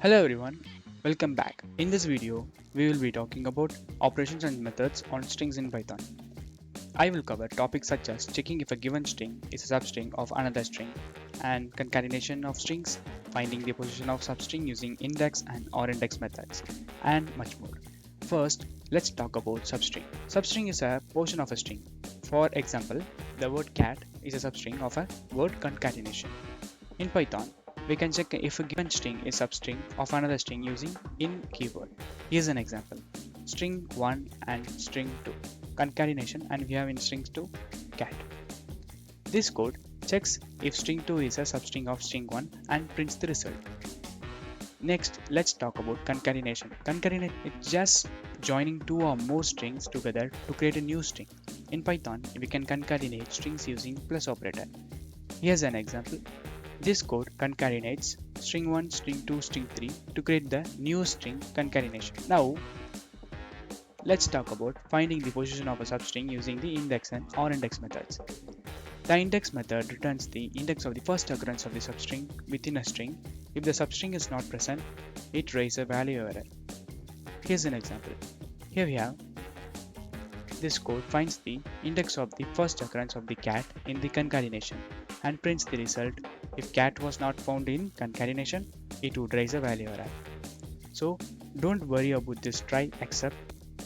Hello everyone, welcome back. In this video, we will be talking about operations and methods on strings in Python. I will cover topics such as checking if a given string is a substring of another string, and concatenation of strings, finding the position of substring using index and or index methods, and much more. First, let's talk about substring. Substring is a portion of a string. For example, the word cat is a substring of a word concatenation. In Python, we can check if a given string is substring of another string using in keyword. Here's an example. String 1 and string 2. Concatenation, and we have in strings 2 cat. This code checks if string 2 is a substring of string 1 and prints the result. Next, let's talk about concatenation. Concatenation is just joining two or more strings together to create a new string. In Python, we can concatenate strings using plus operator. Here's an example. This code concatenates string 1, string 2, string 3 to create the new string concatenation. Now, let's talk about finding the position of a substring using the index and or index methods. The index method returns the index of the first occurrence of the substring within a string. If the substring is not present, it raises a value error. Here's an example. Here we have this code finds the index of the first occurrence of the cat in the concatenation and prints the result. If cat was not found in concatenation, it would raise a value error. So don't worry about this try except.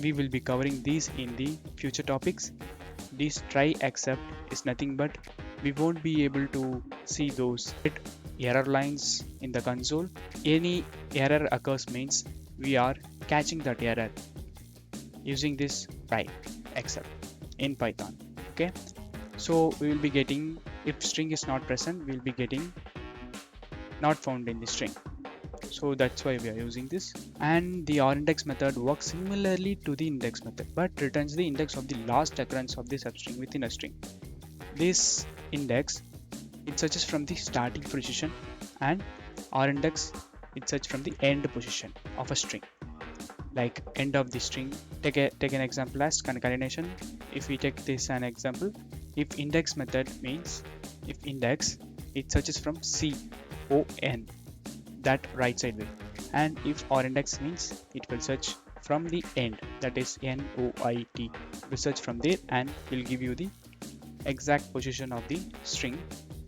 We will be covering these in the future topics. This try except is nothing but we won't be able to see those error lines in the console. Any error occurs means we are catching that error using this try except in Python. Okay, so we will be getting, if string is not present, we will be getting not found in the string. So that's why we are using this. And the orIndex method works similarly to the index method but returns the index of the last occurrence of the substring within a string. This index, it searches from the starting position, and orIndex, it searches from the end position of a string, like end of the string. Take an example as concatenation. If we take this an example, if index method means if index, it searches from CON, that right side way, and if orIndex means it will search from the end, that is NOIT. Will search from there and will give you the exact position of the string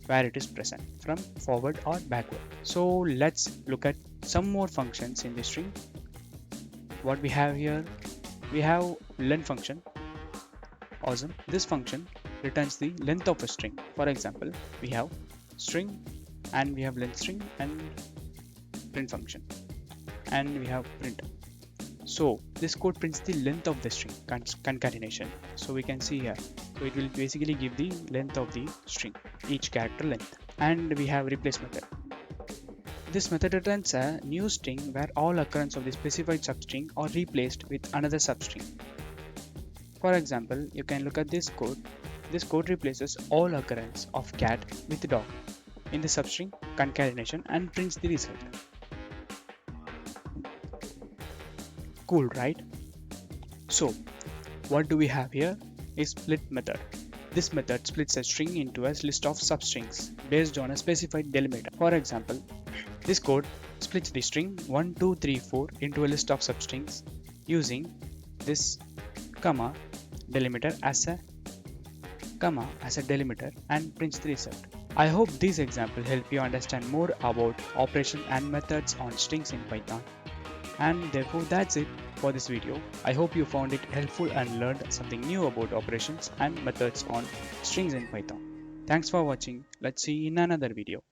where it is present from forward or backward. So let's look at some more functions in the string. What we have here, we have length function. Awesome. This function returns the length of a string. For example, we have string and we have length string and print function, and we have print. So this code prints the length of the string concatenation. So we can see here, so it will basically give the length of the string, each character length. And we have replace method. This method returns a new string where all occurrence of the specified substring are replaced with another substring. For example, you can look at this code. This code replaces all occurrence of cat with dog in the substring concatenation and prints the result. Cool, right? So what do we have here is split method. This method splits a string into a list of substrings based on a specified delimiter. For example, this code splits the string 1, 2, 3, 4 into a list of substrings using this comma delimiter as a delimiter and prints the result. I hope this example helped you understand more about operations and methods on strings in Python. And therefore that's it for this video. I hope you found it helpful and learned something new about operations and methods on strings in Python. Thanks for watching. Let's see you in another video.